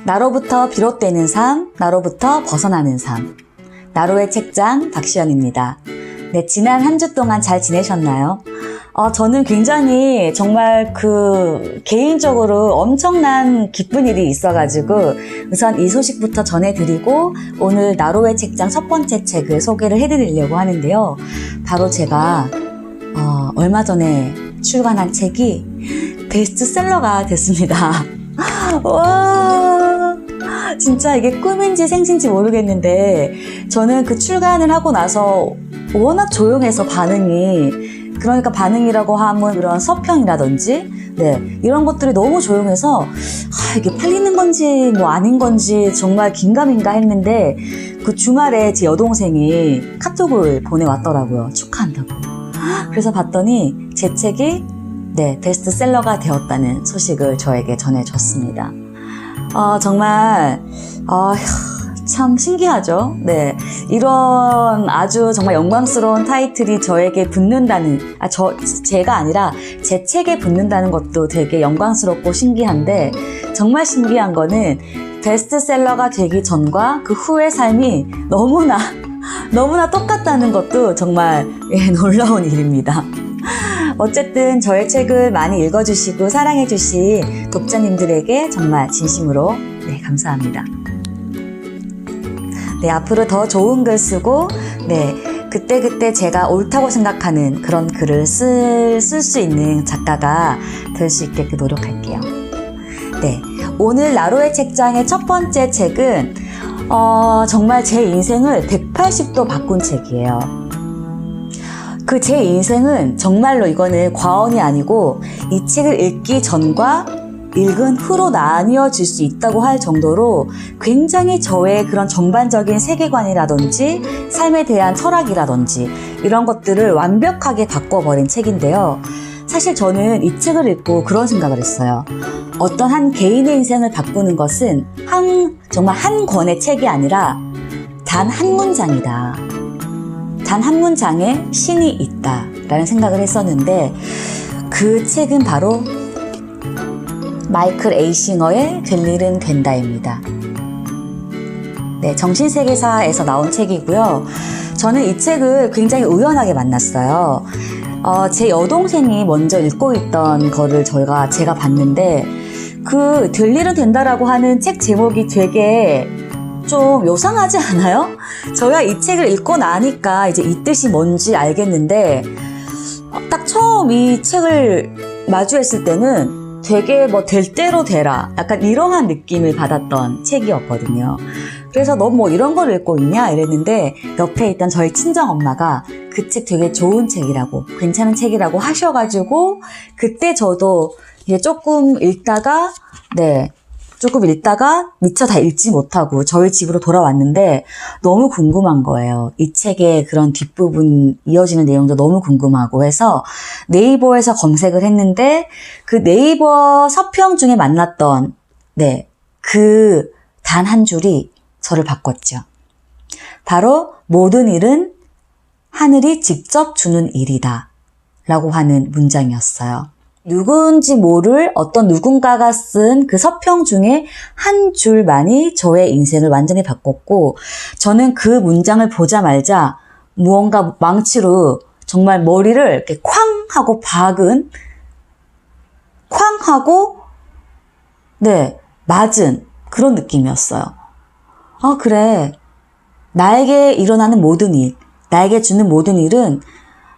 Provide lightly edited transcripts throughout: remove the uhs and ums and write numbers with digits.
나로부터 비롯되는 삶, 나로부터 벗어나는 삶. 나로의 책장 박시연입니다. 네, 지난 한 주 동안 잘 지내셨나요? 저는 굉장히 정말 개인적으로 엄청난 기쁜 일이 있어가지고 우선 이 소식부터 전해드리고 오늘 나로의 책장 첫 번째 책을 소개를 해드리려고 하는데요. 바로 제가 얼마 전에 출간한 책이 베스트셀러가 됐습니다. 와, 진짜 이게 꿈인지 생신지 모르겠는데 저는 그 출간을 하고 나서 워낙 조용해서 반응이라고 하면 이런 서평이라든지 이런 것들이 너무 조용해서 이게 팔리는 건지 뭐 아닌 건지 정말 긴가민가 했는데 그 주말에 제 여동생이 카톡을 보내왔더라고요. 축하한다고. 그래서 봤더니 제 책이 베스트셀러가 되었다는 소식을 저에게 전해줬습니다. 정말 참 신기하죠. 이런 아주 정말 영광스러운 타이틀이 저에게 붙는다는, 제가 아니라 제 책에 붙는다는 것도 되게 영광스럽고 신기한데, 정말 신기한 거는 베스트셀러가 되기 전과 그 후의 삶이 너무나 똑같다는 것도 정말 놀라운 일입니다. 어쨌든 저의 책을 많이 읽어주시고 사랑해주신 독자님들에게 정말 진심으로 감사합니다. 앞으로 더 좋은 글 쓰고 그때 제가 옳다고 생각하는 그런 글을 쓸 수 있는 작가가 될 수 있게끔 노력할게요. 오늘 나로의 책장의 첫 번째 책은 정말 제 인생을 180도 바꾼 책이에요. 제 인생은 정말로 이거는 과언이 아니고 이 책을 읽기 전과 읽은 후로 나뉘어질 수 있다고 할 정도로 굉장히 저의 그런 전반적인 세계관이라든지 삶에 대한 철학이라든지 이런 것들을 완벽하게 바꿔버린 책인데요. 사실 저는 이 책을 읽고 그런 생각을 했어요. 어떤 한 개인의 인생을 바꾸는 것은 정말 한 권의 책이 아니라 단 한 문장이다. 단 한 문장에 신이 있다라는 생각을 했었는데 그 책은 바로 마이클 에이싱어의 될 일은 된다입니다. 정신세계사에서 나온 책이고요. 저는 이 책을 굉장히 우연하게 만났어요. 제 여동생이 먼저 읽고 있던 거를 제가 봤는데 될 일은 된다라고 하는 책 제목이 되게 좀 요상하지 않아요? 저야 이 책을 읽고 나니까 이제 이 뜻이 뭔지 알겠는데 딱 처음 이 책을 마주했을 때는 되게 될 대로 되라 약간 이러한 느낌을 받았던 책이었거든요. 그래서 너 뭐 이런 걸 읽고 있냐 이랬는데 옆에 있던 저희 친정엄마가 그 책 되게 좋은 책이라고 괜찮은 책이라고 하셔가지고 그때 저도 이제 조금 읽다가 미처 다 읽지 못하고 저희 집으로 돌아왔는데 너무 궁금한 거예요. 이 책의 그런 뒷부분 이어지는 내용도 너무 궁금하고 해서 네이버에서 검색을 했는데 그 네이버 서평 중에 만났던 그 단 한 줄이 저를 바꿨죠. 바로 모든 일은 하늘이 직접 주는 일이다 라고 하는 문장이었어요. 누군지 모를 어떤 누군가가 쓴 그 서평 중에 한 줄만이 저의 인생을 완전히 바꿨고 저는 그 문장을 보자마자 무언가 망치로 정말 머리를 이렇게 쾅 하고 맞은 그런 느낌이었어요. 그래. 나에게 일어나는 모든 일, 나에게 주는 모든 일은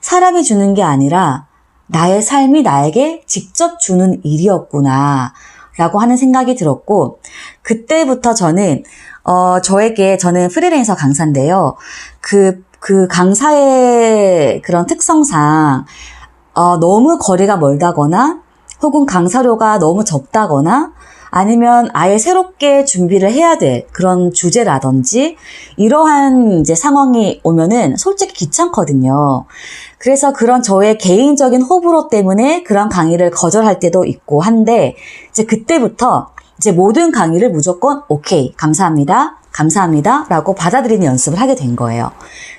사람이 주는 게 아니라 나의 삶이 나에게 직접 주는 일이었구나 라고 하는 생각이 들었고 그때부터 저는 저는 프리랜서 강사인데요. 그 강사의 그런 특성상 너무 거리가 멀다거나 혹은 강사료가 너무 적다거나 아니면 아예 새롭게 준비를 해야 될 그런 주제라든지 이러한 이제 상황이 오면은 솔직히 귀찮거든요. 그래서 그런 저의 개인적인 호불호 때문에 그런 강의를 거절할 때도 있고 한데 이제 그때부터 이제 모든 강의를 무조건 오케이, 감사합니다 라고 받아들이는 연습을 하게 된 거예요.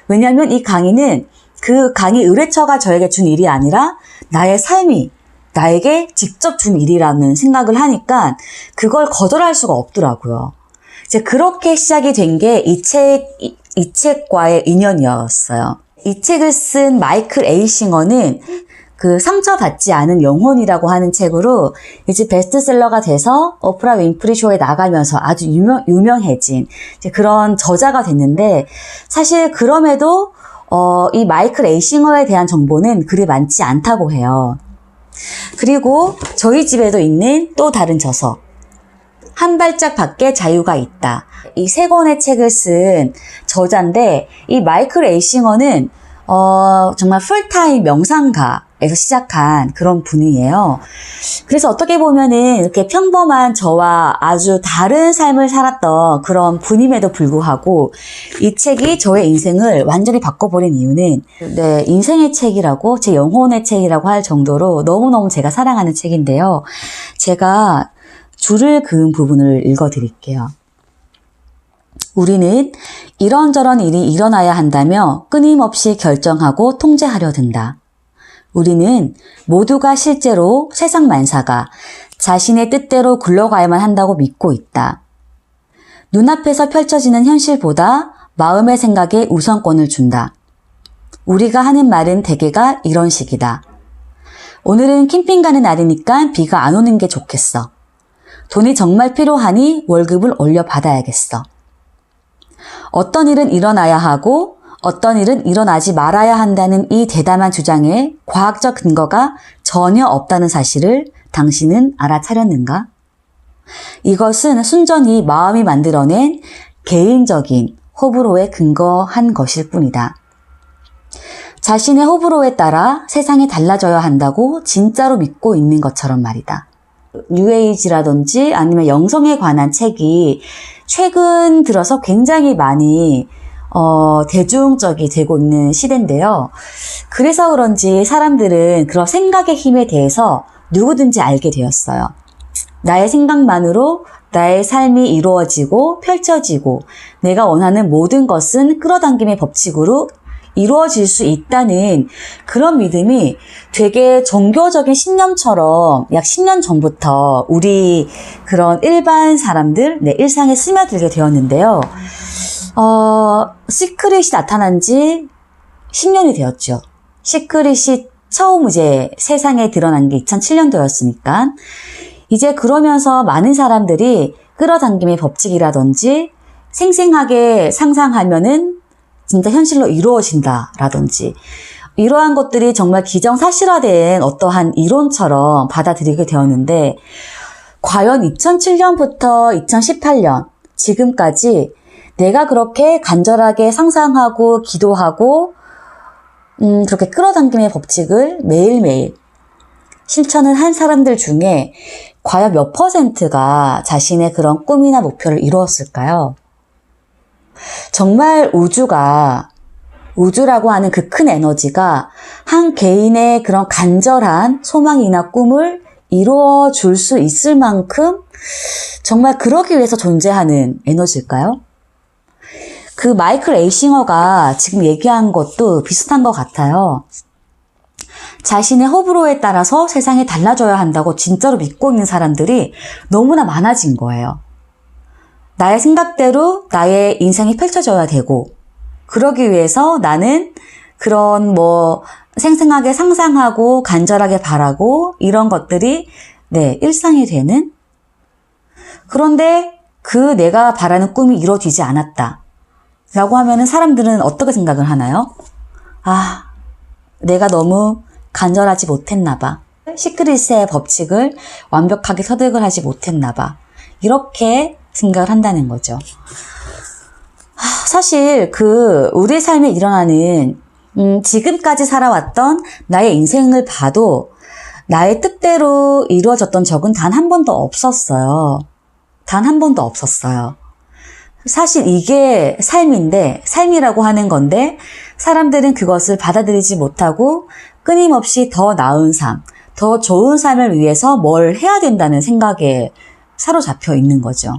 왜냐하면 이 강의는 그 강의 의뢰처가 저에게 준 일이 아니라 나의 삶이 나에게 직접 준 일이라는 생각을 하니까 그걸 거절할 수가 없더라고요. 이제 그렇게 시작이 된 게 이 책과의 인연이었어요. 이 책을 쓴 마이클 에이싱어는 그 상처받지 않은 영혼이라고 하는 책으로 이제 베스트셀러가 돼서 오프라 윈프리 쇼에 나가면서 아주 유명해진 이제 그런 저자가 됐는데, 사실 그럼에도 이 마이클 에이싱어에 대한 정보는 그리 많지 않다고 해요. 그리고 저희 집에도 있는 또 다른 저서, 한 발짝 밖에 자유가 있다. 이 세 권의 책을 쓴 저자인데, 이 마이클 에이싱어는 정말 풀타임 명상가에서 시작한 그런 분이에요. 그래서 어떻게 보면은 이렇게 평범한 저와 아주 다른 삶을 살았던 그런 분임에도 불구하고 이 책이 저의 인생을 완전히 바꿔버린 이유는, 네, 인생의 책이라고, 제 영혼의 책이라고 할 정도로 너무너무 제가 사랑하는 책인데요. 제가 줄을 그은 부분을 읽어드릴게요. 우리는 이런저런 일이 일어나야 한다며 끊임없이 결정하고 통제하려 든다. 우리는 모두가 실제로 세상 만사가 자신의 뜻대로 굴러가야만 한다고 믿고 있다. 눈앞에서 펼쳐지는 현실보다 마음의 생각에 우선권을 준다. 우리가 하는 말은 대개가 이런 식이다. 오늘은 캠핑 가는 날이니까 비가 안 오는 게 좋겠어. 돈이 정말 필요하니 월급을 올려받아야겠어. 어떤 일은 일어나야 하고 어떤 일은 일어나지 말아야 한다는 이 대담한 주장에 과학적 근거가 전혀 없다는 사실을 당신은 알아차렸는가? 이것은 순전히 마음이 만들어낸 개인적인 호불호에 근거한 것일 뿐이다. 자신의 호불호에 따라 세상이 달라져야 한다고 진짜로 믿고 있는 것처럼 말이다. 뉴에이지라든지 아니면 영성에 관한 책이 최근 들어서 굉장히 많이 대중적이 되고 있는 시대인데요. 그래서 그런지 사람들은 그런 생각의 힘에 대해서 누구든지 알게 되었어요. 나의 생각만으로 나의 삶이 이루어지고 펼쳐지고 내가 원하는 모든 것은 끌어당김의 법칙으로 이루어질 수 있다는 그런 믿음이 되게 종교적인 신념처럼 약 10년 전부터 우리 그런 일반 사람들 일상에 스며들게 되었는데요. 시크릿이 나타난 지 10년이 되었죠. 시크릿이 처음 이제 세상에 드러난 게 2007년도였으니까 이제 그러면서 많은 사람들이 끌어당김의 법칙이라든지 생생하게 상상하면은 진짜 현실로 이루어진다라든지 이러한 것들이 정말 기정사실화된 어떠한 이론처럼 받아들이게 되었는데, 과연 2007년부터 2018년 지금까지 내가 그렇게 간절하게 상상하고 기도하고 그렇게 끌어당김의 법칙을 매일매일 실천을 한 사람들 중에 과연 몇 %가 자신의 그런 꿈이나 목표를 이루었을까요? 정말 우주라고 하는 그 큰 에너지가 한 개인의 그런 간절한 소망이나 꿈을 이루어 줄 수 있을 만큼 정말 그러기 위해서 존재하는 에너지일까요? 그 마이클 에이싱어가 지금 얘기한 것도 비슷한 것 같아요. 자신의 호불호에 따라서 세상이 달라져야 한다고 진짜로 믿고 있는 사람들이 너무나 많아진 거예요. 나의 생각대로 나의 인생이 펼쳐져야 되고, 그러기 위해서 나는 그런 생생하게 상상하고 간절하게 바라고 이런 것들이 일상이 되는? 그런데 그 내가 바라는 꿈이 이루어지지 않았다 라고 하면은 사람들은 어떻게 생각을 하나요? 내가 너무 간절하지 못했나 봐. 시크릿의 법칙을 완벽하게 터득을 하지 못했나 봐. 이렇게 생각을 한다는 거죠. 사실 우리의 삶에 일어나는 지금까지 살아왔던 나의 인생을 봐도 나의 뜻대로 이루어졌던 적은 단 한 번도 없었어요. 단 한 번도 없었어요. 사실 이게 삶인데, 삶이라고 하는 건데 사람들은 그것을 받아들이지 못하고 끊임없이 더 나은 삶, 더 좋은 삶을 위해서 뭘 해야 된다는 생각에 사로잡혀 있는 거죠.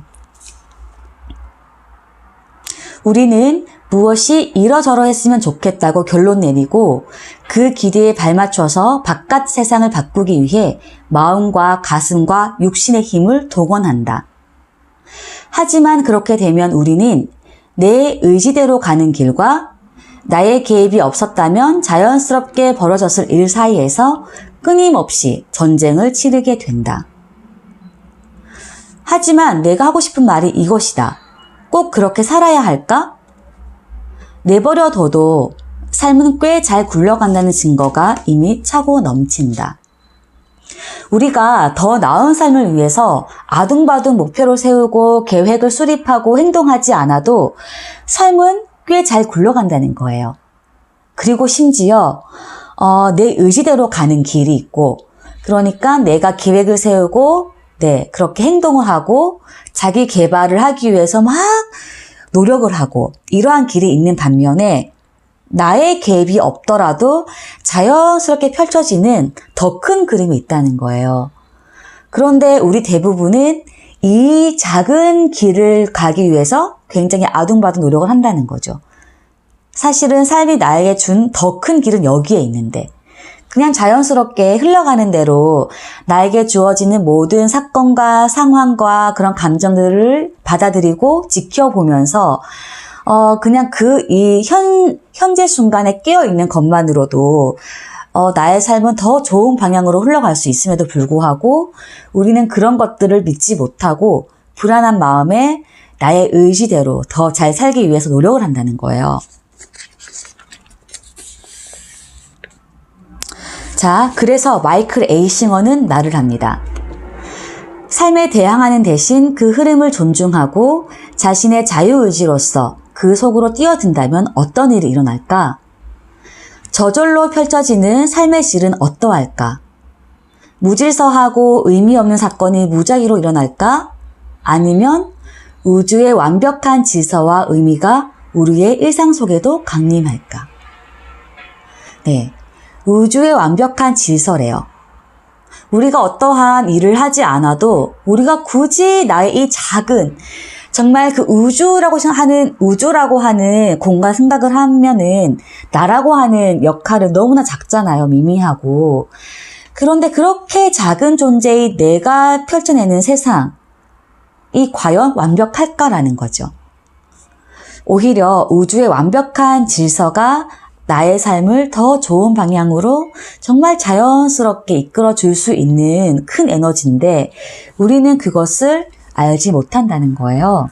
우리는 무엇이 이러저러 했으면 좋겠다고 결론 내리고 그 기대에 발맞춰서 바깥 세상을 바꾸기 위해 마음과 가슴과 육신의 힘을 동원한다. 하지만 그렇게 되면 우리는 내 의지대로 가는 길과 나의 개입이 없었다면 자연스럽게 벌어졌을 일 사이에서 끊임없이 전쟁을 치르게 된다. 하지만 내가 하고 싶은 말이 이것이다. 꼭 그렇게 살아야 할까? 내버려둬도 삶은 꽤 잘 굴러간다는 증거가 이미 차고 넘친다. 우리가 더 나은 삶을 위해서 아둥바둥 목표를 세우고 계획을 수립하고 행동하지 않아도 삶은 꽤 잘 굴러간다는 거예요. 그리고 심지어 내 의지대로 가는 길이 있고, 그러니까 내가 계획을 세우고 그렇게 행동을 하고 자기 개발을 하기 위해서 막 노력을 하고 이러한 길이 있는 반면에 나의 개입이 없더라도 자연스럽게 펼쳐지는 더 큰 그림이 있다는 거예요. 그런데 우리 대부분은 이 작은 길을 가기 위해서 굉장히 아둥바둥 노력을 한다는 거죠. 사실은 삶이 나에게 준 더 큰 길은 여기에 있는데 그냥 자연스럽게 흘러가는 대로 나에게 주어지는 모든 사건과 상황과 그런 감정들을 받아들이고 지켜보면서 그냥 현재 순간에 깨어있는 것만으로도 나의 삶은 더 좋은 방향으로 흘러갈 수 있음에도 불구하고 우리는 그런 것들을 믿지 못하고 불안한 마음에 나의 의지대로 더 잘 살기 위해서 노력을 한다는 거예요. 자, 그래서 마이클 에이싱어는 말을 합니다. 삶에 대항하는 대신 그 흐름을 존중하고 자신의 자유의지로서 그 속으로 뛰어든다면 어떤 일이 일어날까? 저절로 펼쳐지는 삶의 질은 어떠할까? 무질서하고 의미 없는 사건이 무작위로 일어날까? 아니면 우주의 완벽한 질서와 의미가 우리의 일상 속에도 강림할까? 네, 우주의 완벽한 질서래요. 우리가 어떠한 일을 하지 않아도 우리가 굳이 나의 이 작은 정말 그 우주라고 하는 공간 생각을 하면은 나라고 하는 역할은 너무나 작잖아요. 미미하고. 그런데 그렇게 작은 존재의 내가 펼쳐내는 세상이 과연 완벽할까라는 거죠. 오히려 우주의 완벽한 질서가 나의 삶을 더 좋은 방향으로 정말 자연스럽게 이끌어 줄 수 있는 큰 에너지인데 우리는 그것을 알지 못한다는 거예요.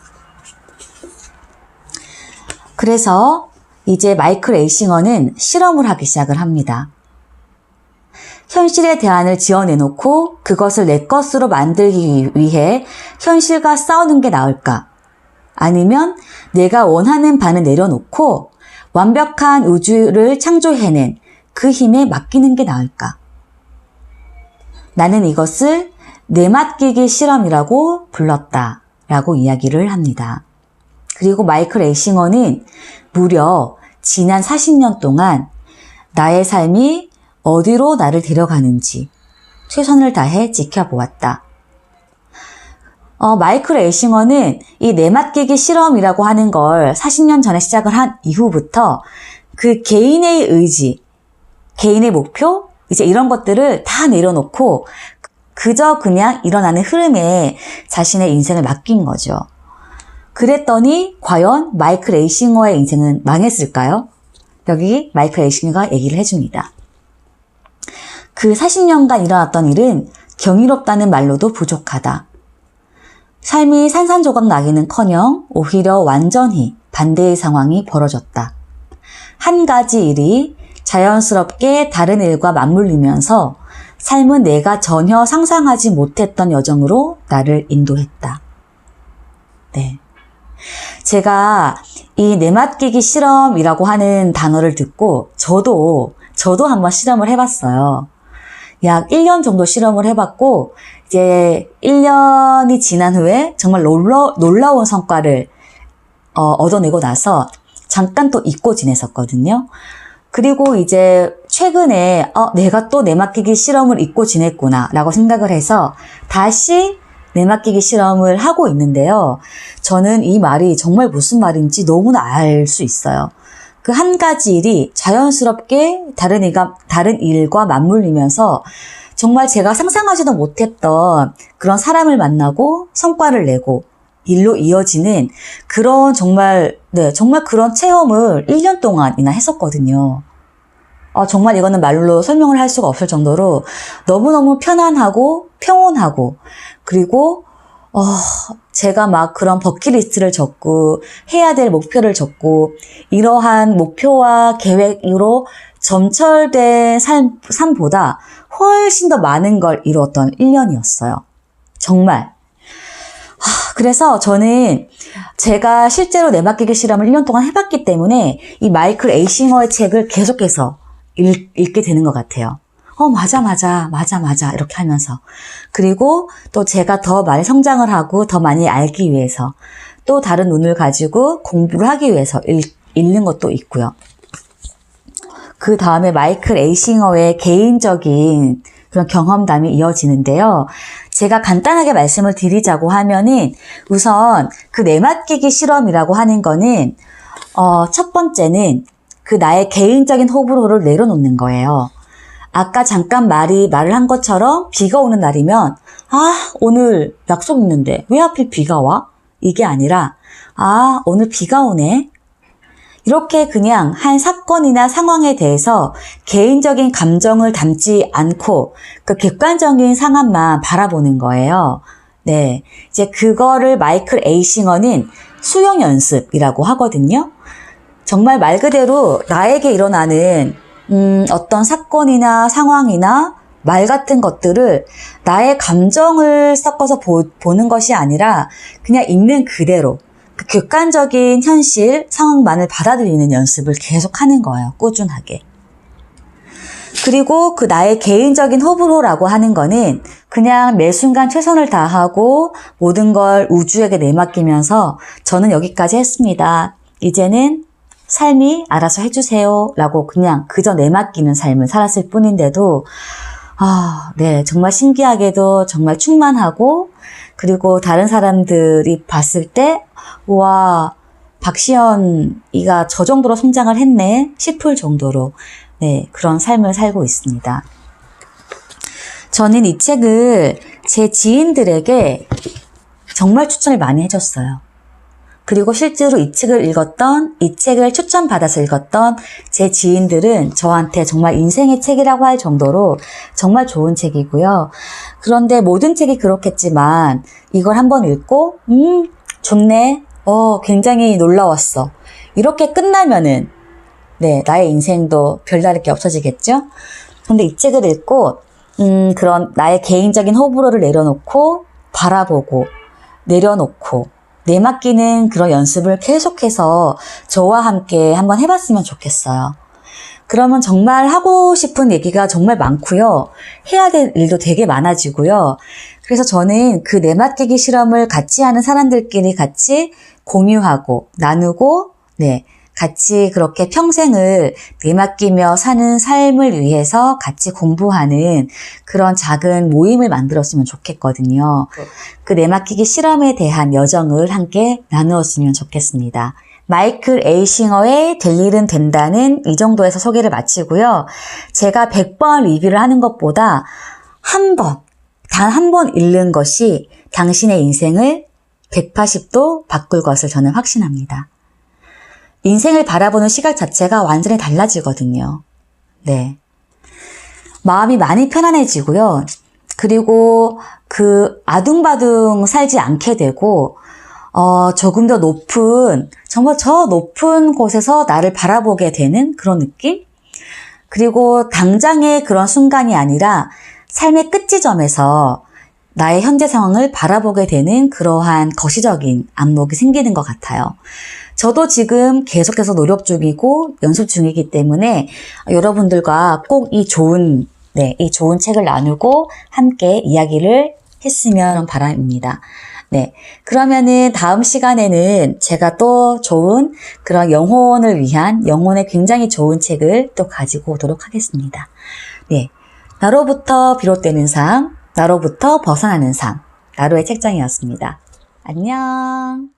그래서 이제 마이클 에이싱어는 실험을 하기 시작을 합니다. 현실의 대안을 지어내놓고 그것을 내 것으로 만들기 위해 현실과 싸우는 게 나을까? 아니면 내가 원하는 바는 내려놓고 완벽한 우주를 창조해낸 그 힘에 맡기는 게 나을까? 나는 이것을 내맡기기 실험이라고 불렀다라고 이야기를 합니다. 그리고 마이클 에이싱어는 무려 지난 40년 동안 나의 삶이 어디로 나를 데려가는지 최선을 다해 지켜보았다. 마이클 에이싱어는 이 내맡기기 실험이라고 하는 걸 40년 전에 시작을 한 이후부터 그 개인의 의지, 개인의 목표, 이제 이런 것들을 다 내려놓고 그저 그냥 일어나는 흐름에 자신의 인생을 맡긴 거죠. 그랬더니 과연 마이클 에이싱어의 인생은 망했을까요? 여기 마이클 에이싱어가 얘기를 해줍니다. 그 40년간 일어났던 일은 경이롭다는 말로도 부족하다. 삶이 산산조각 나기는커녕 오히려 완전히 반대의 상황이 벌어졌다. 한 가지 일이 자연스럽게 다른 일과 맞물리면서 삶은 내가 전혀 상상하지 못했던 여정으로 나를 인도했다. 네. 제가 이 내맡기기 실험이라고 하는 단어를 듣고 저도 한번 실험을 해봤어요. 약 1년 정도 실험을 해봤고 이제 1년이 지난 후에 정말 놀라운 성과를 얻어내고 나서 잠깐 또 잊고 지냈었거든요. 그리고 이제 최근에 내가 또 내맡기기 실험을 잊고 지냈구나 라고 생각을 해서 다시 내맡기기 실험을 하고 있는데요. 저는 이 말이 정말 무슨 말인지 너무나 알 수 있어요. 그 한 가지 일이 자연스럽게 다른 일과 맞물리면서 정말 제가 상상하지도 못했던 그런 사람을 만나고 성과를 내고 일로 이어지는 그런 정말 그런 체험을 1년 동안이나 했었거든요. 정말 이거는 말로 설명을 할 수가 없을 정도로 너무너무 편안하고 평온하고, 그리고 제가 막 그런 버킷리스트를 적고 해야 될 목표를 적고 이러한 목표와 계획으로 점철된 삶보다 훨씬 더 많은 걸 이루었던 1년이었어요. 정말. 그래서 저는 제가 실제로 내맡기기 실험을 1년 동안 해봤기 때문에 이 마이클 에이싱어의 책을 계속해서 읽게 되는 것 같아요. 맞아 이렇게 하면서, 그리고 또 제가 더 많이 성장을 하고 더 많이 알기 위해서 또 다른 눈을 가지고 공부를 하기 위해서 읽는 것도 있고요. 그 다음에 마이클 에이싱어의 개인적인 그런 경험담이 이어지는데요. 제가 간단하게 말씀을 드리자고 하면은, 우선 그 내맡기기 실험이라고 하는 거는 첫 번째는 그 나의 개인적인 호불호를 내려놓는 거예요. 아까 잠깐 말을 한 것처럼 비가 오는 날이면 오늘 약속 있는데 왜 하필 비가 와? 이게 아니라 오늘 비가 오네. 이렇게 그냥 한 사건이나 상황에 대해서 개인적인 감정을 담지 않고 그 객관적인 상황만 바라보는 거예요. 네, 이제 그거를 마이클 에이싱어는 수용 연습이라고 하거든요. 정말 말 그대로 나에게 일어나는 어떤 사건이나 상황이나 말 같은 것들을 나의 감정을 섞어서 보는 것이 아니라 그냥 있는 그대로 그 객관적인 현실 상황만을 받아들이는 연습을 계속 하는 거예요. 꾸준하게. 그리고 그 나의 개인적인 호불호라고 하는 거는 그냥 매 순간 최선을 다하고 모든 걸 우주에게 내맡기면서 저는 여기까지 했습니다. 이제는 삶이 알아서 해주세요 라고 그냥 그저 내맡기는 삶을 살았을 뿐인데도 네, 정말 신기하게도 정말 충만하고, 그리고 다른 사람들이 봤을 때 와, 박시연이가 저 정도로 성장을 했네 싶을 정도로 그런 삶을 살고 있습니다. 저는 이 책을 제 지인들에게 정말 추천을 많이 해줬어요. 그리고 실제로 이 책을 추천받아서 읽었던 제 지인들은 저한테 정말 인생의 책이라고 할 정도로 정말 좋은 책이고요. 그런데 모든 책이 그렇겠지만 이걸 한번 읽고 좋네, 굉장히 놀라웠어, 이렇게 끝나면은 나의 인생도 별다를 게 없어지겠죠? 근데 이 책을 읽고 그런 나의 개인적인 호불호를 내려놓고 바라보고 내려놓고 내맡기는 그런 연습을 계속해서 저와 함께 한번 해봤으면 좋겠어요. 그러면 정말 하고 싶은 얘기가 정말 많고요. 해야 될 일도 되게 많아지고요. 그래서 저는 그 내맡기기 실험을 같이 하는 사람들끼리 같이 공유하고 나누고 같이 그렇게 평생을 내맡기며 사는 삶을 위해서 같이 공부하는 그런 작은 모임을 만들었으면 좋겠거든요. 그 내맡기기 실험에 대한 여정을 함께 나누었으면 좋겠습니다. 마이클 에이싱어의 될 일은 된다는 이 정도에서 소개를 마치고요. 제가 100번 리뷰를 하는 것보다 단 한 번 읽는 것이 당신의 인생을 180도 바꿀 것을 저는 확신합니다. 인생을 바라보는 시각 자체가 완전히 달라지거든요. 마음이 많이 편안해지고요. 그리고 그 아둥바둥 살지 않게 되고, 조금 더 정말 저 높은 곳에서 나를 바라보게 되는 그런 느낌? 그리고 당장의 그런 순간이 아니라 삶의 끝지점에서 나의 현재 상황을 바라보게 되는 그러한 거시적인 안목이 생기는 것 같아요. 저도 지금 계속해서 노력 중이고 연습 중이기 때문에 여러분들과 꼭 이 좋은 책을 나누고 함께 이야기를 했으면 바랍니다. 그러면은 다음 시간에는 제가 또 좋은 그런 영혼을 위한 영혼에 굉장히 좋은 책을 또 가지고 오도록 하겠습니다. 나로부터 비롯되는 삶, 나로부터 벗어나는 삶. 나로의 책장이었습니다. 안녕.